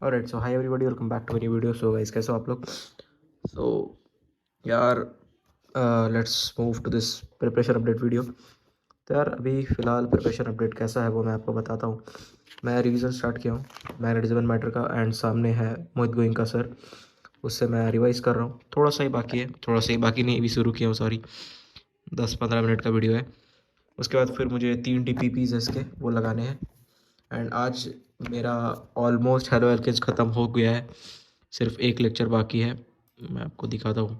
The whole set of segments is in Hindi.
Alright, so hi everybody, welcome back to मेरी वीडियो। सो गाइस, कैसे हो आप लोग? सो यार, let's move to this preparation update video. तो यार, अभी फ़िलहाल प्रिपरेशन अपडेट कैसा है वो मैं आपको बताता हूँ। मैं रिवीजन स्टार्ट किया हूँ मैनेजमेंट मैटर का, एंड सामने है मोहित गोइंका सर, उससे मैं रिवाइज़ कर रहा हूँ। थोड़ा सा ही बाकी है, थोड़ा सा ही बाकी नहीं, अभी शुरू किया हूँ, सॉरी। 10-15 मिनट का वीडियो है। उसके बाद फिर मुझे 3 DPPs है इसके, वो लगाने हैं। एंड आज मेरा ऑलमोस्ट हेलो एल्केन्स ख़त्म हो गया है, सिर्फ एक लेक्चर बाकी है। मैं आपको दिखाता हूँ,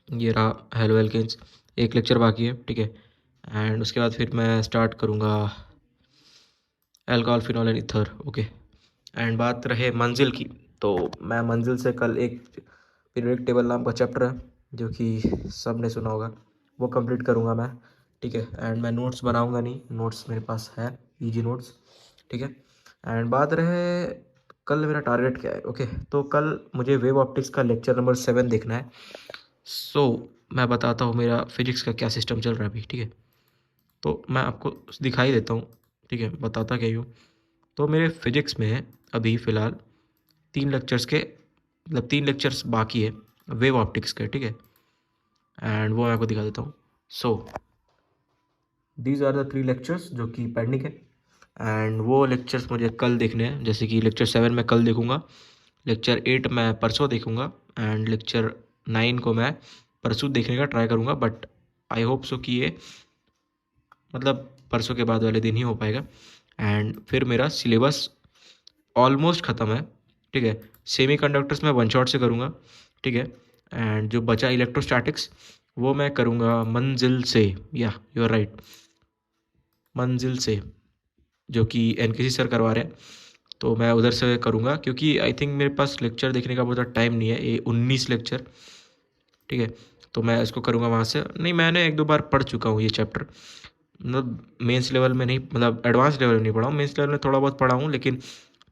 ये रहा हेलो एल्केन्स। एक लेक्चर बाकी है, ठीक है। एंड उसके बाद फिर मैं स्टार्ट करूँगा alcohol phenol and ether, okay. And बात रहे मंजिल की, तो मैं मंजिल से कल एक पीरियडिक टेबल नाम का चैप्टर है जो कि सब ने सुना होगा, वो कंप्लीट करूँगा मैं, ठीक है। एंड मैं नोट्स बनाऊँगा नहीं, नोट्स मेरे पास है, इजी नोट्स, ठीक है। एंड बात रहे कल मेरा टारगेट क्या है, ओके। तो कल मुझे वेव ऑप्टिक्स का लेक्चर नंबर 7 देखना है। सो मैं बताता हूँ मेरा फिजिक्स का क्या सिस्टम चल रहा है अभी, ठीक है। तो मैं आपको दिखाई देता हूँ, ठीक है, बताता क्या हूँ। तो मेरे फिजिक्स में अभी फ़िलहाल 3 लेक्चर्स के, मतलब 3 लेक्चर्स बाकी है वेव ऑप्टिक्स के, ठीक है। एंड वो मैं आपको दिखा देता हूँ। So these are the 3 lectures जो कि पेंडिंग है, एंड वो लेक्चर्स मुझे कल देखने हैं। जैसे कि लेक्चर 7 मैं कल देखूँगा, लेक्चर 8 मैं परसों देखूँगा, एंड लेक्चर 9 को मैं परसों देखने का ट्राई करूँगा। बट आई होप सो कि ये मतलब परसों के बाद वाले दिन ही हो पाएगा। एंड फिर मेरा सिलेबस ऑलमोस्ट ख़त्म है, ठीक है। सेमी कंडक्टर्स मैं वन शॉट से करूँगा, ठीक है। एंड जो बचा इलेक्ट्रोस्टैटिक्स, वो मैं करूँगा मंजिल से, या यू आर राइट, मंजिल से, जो कि NKC सर करवा रहे हैं। तो मैं उधर से करूँगा, क्योंकि आई थिंक मेरे पास लेक्चर देखने का बहुत टाइम नहीं है, ये 19 लेक्चर, ठीक है। तो मैं इसको करूँगा वहाँ से। नहीं, मैंने 1-2 बार पढ़ चुका हूँ ये चैप्टर, मतलब मेंस लेवल में नहीं, मतलब एडवांस लेवल में नहीं पढ़ा हूँ, मेंस लेवल में थोड़ा बहुत पढ़ा हूँ, लेकिन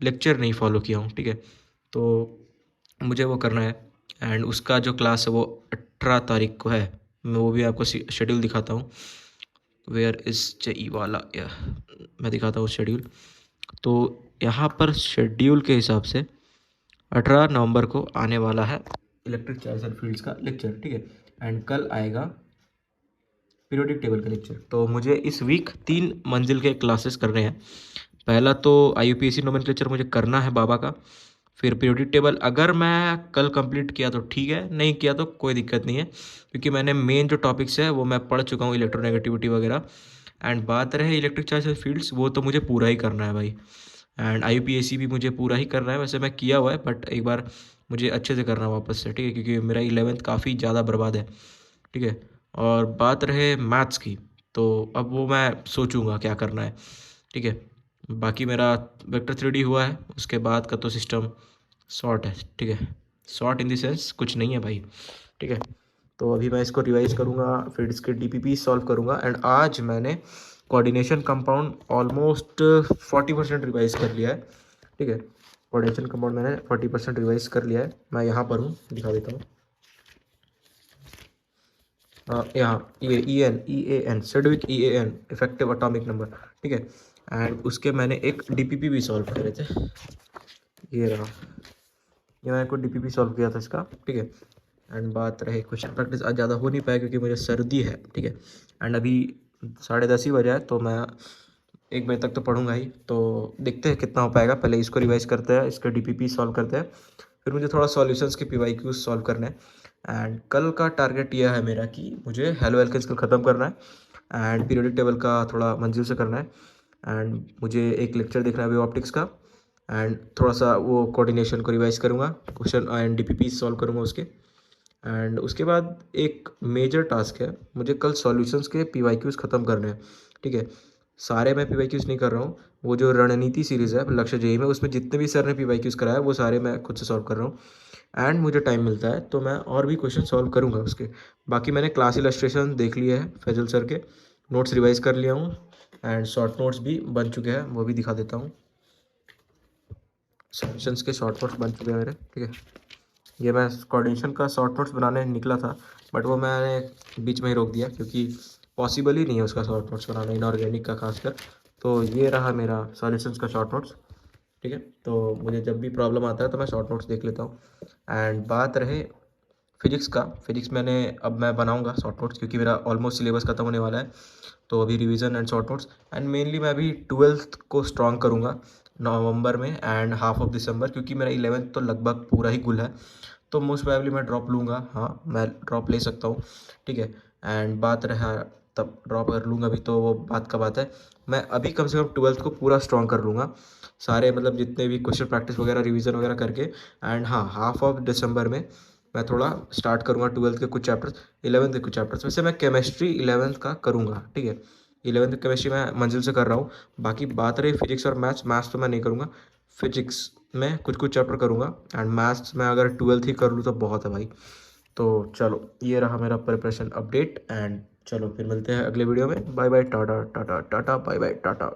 लेक्चर नहीं फॉलो किया हूँ, ठीक है। तो मुझे वो करना है। एंड उसका जो क्लास है वो 18 तारीख को है। मैं वो भी आपको शेड्यूल दिखाता हूँ, वेयर इज़ जई वाला, या मैं दिखाता हूँ शेड्यूल। तो यहाँ पर शेड्यूल के हिसाब से 18 नवंबर को आने वाला है इलेक्ट्रिक चार्ज एंड फील्ड्स का लेक्चर, ठीक है। एंड कल आएगा पीरियोडिक टेबल का लेक्चर। तो मुझे इस वीक 3 मंजिल के क्लासेस करने हैं। पहला तो IUPAC नोमेनक्लेचर मुझे करना है बाबा का, फिर पीरियोडिक टेबल अगर मैं कल कंप्लीट किया तो ठीक है, नहीं किया तो कोई दिक्कत नहीं है, क्योंकि मैंने मेन जो टॉपिक्स है वो मैं पढ़ चुका हूँ, इलेक्ट्रोनेगेटिविटी वगैरह। एंड बात रहे इलेक्ट्रिक चार्ज फील्ड्स, वो तो मुझे पूरा ही करना है भाई। एंड IUPAC भी मुझे पूरा ही करना है, वैसे मैं किया हुआ है, बट एक बार मुझे अच्छे से करना है वापस से, ठीक है, क्योंकि मेरा 11th काफ़ी ज़्यादा बर्बाद है, ठीक है। और बात रहे मैथ्स की, तो अब वो मैं सोचूंगा क्या करना है, ठीक है। बाकी मेरा वेक्टर 3D हुआ है, उसके बाद का तो सिस्टम शॉर्ट है, ठीक है। शॉर्ट इन द सेंस कुछ नहीं है भाई, ठीक है। तो अभी मैं इसको रिवाइज करूँगा, फिर इसके DPP सॉल्व करूँगा। एंड आज मैंने कोऑर्डिनेशन कंपाउंड ऑलमोस्ट 40% रिवाइज कर लिया है, ठीक है। कोऑर्डिनेशन कंपाउंड मैंने 40% रिवाइज कर लिया है। मैं यहाँ पर हूँ, दिखा देता हूँ। यहाँ EAN Sedgwick EAN effective atomic number, ठीक है। एंड उसके मैंने एक DPP भी सॉल्व करे थे, ये रहा, ये मैंने को DPP सॉल्व किया था इसका, ठीक है। एंड बात रहे क्वेश्चन प्रैक्टिस, आज ज़्यादा हो नहीं पाया क्योंकि मुझे सर्दी है, ठीक है। एंड अभी 10:30 ही बजा है, तो मैं 1 बजे तक तो पढ़ूंगा ही, तो देखते हैं कितना हो पाएगा। पहले इसको रिवाइज करते हैं, इसका DPP सॉल्व करते हैं, फिर मुझे थोड़ा सॉल्यूशंस के PYQ सॉल्व करने हैं। एंड कल का टारगेट यह है मेरा कि मुझे हेलो एल्केन्स कल ख़त्म करना है, एंड पीरियोडिक टेबल का थोड़ा मंजिल से करना है, एंड मुझे एक लेक्चर देखना है वेव ऑप्टिक्स का, एंड थोड़ा सा वो कोऑर्डिनेशन को रिवाइज करूँगा, क्वेश्चन एंड DPP सॉल्व करूँगा उसके। एंड उसके बाद एक मेजर टास्क है, मुझे कल सॉल्यूशंस के PYQs ख़त्म करने हैं, ठीक है। सारे मैं PYQs नहीं कर रहा हूँ, वो जो रणनीति सीरीज़ है लक्ष्य JEE में, उसमें जितने भी सर ने PYQs कराया वो सारे मैं खुद से सॉल्व कर रहा हूँ। एंड मुझे टाइम मिलता है तो मैं और भी क्वेश्चन सॉल्व करूँगा उसके। बाकी मैंने क्लास इलस्ट्रेशन देख लिए है फैजल सर के, नोट्स रिवाइज कर लिया हूँ, एंड शॉर्ट नोट्स भी बन चुके हैं, वो भी दिखा देता हूँ। सॉल्यूशंस के शॉर्ट नोट्स बन चुके हैं मेरे, ठीक है। ये मैं कोऑर्डिनेशन का शॉर्ट नोट्स बनाने निकला था, बट वो मैंने बीच में ही रोक दिया, क्योंकि पॉसिबल ही नहीं है उसका शॉर्ट नोट्स बनाना, इनऑर्गेनिक का खासकर। तो ये रहा मेरा सॉल्यूशंस का शॉर्ट नोट्स, ठीक है। तो मुझे जब भी प्रॉब्लम आता है तो मैं शॉर्ट नोट्स देख लेता हूँ। एंड बात रहे फिजिक्स का, फिजिक्स अब मैं बनाऊंगा शॉर्ट नोट्स, क्योंकि मेरा ऑलमोस्ट सिलेबस खत्म होने वाला है। तो अभी revision and short notes, and mainly मैं अभी 12th को स्ट्रॉन्ग करूँगा नवंबर में एंड हाफ ऑफ दिसंबर, क्योंकि मेरा 11th तो लगभग पूरा ही गुल है। तो मोस्ट प्रोबेबली मैं ड्रॉप लूँगा, हाँ मैं ड्रॉप ले सकता हूँ, ठीक है। एंड बात रहा तब ड्रॉप कर लूँगा अभी तो वो बात का बात है। मैं अभी कम से कम 12th को पूरा स्ट्रॉन्ग कर लूँगा, सारे मतलब जितने भी क्वेश्चन प्रैक्टिस वगैरह रिवीजन वगैरह करके। एंड हाँ, हाफ ऑफ दिसंबर में मैं थोड़ा स्टार्ट करूँगा 12th के कुछ चैप्टर्स, 11th के कुछ चैप्टर्स। वैसे मैं केमिस्ट्री 11th का करूँगा, ठीक है। 11th केमिस्ट्री मैं मंजिल से कर रहा हूँ। बाकी बात रही फिजिक्स और मैथ्स, मैथ्स तो मैं नहीं करूँगा। फिजिक्स में कुछ कुछ चैप्टर करूँगा, एंड मैथ्स में अगर 12th ही कर लूँ तो बहुत है भाई। तो चलो, ये रहा मेरा प्रिपरेशन अपडेट, एंड चलो फिर मिलते हैं अगले वीडियो में। Bye bye tata tata tata, bye bye Tata.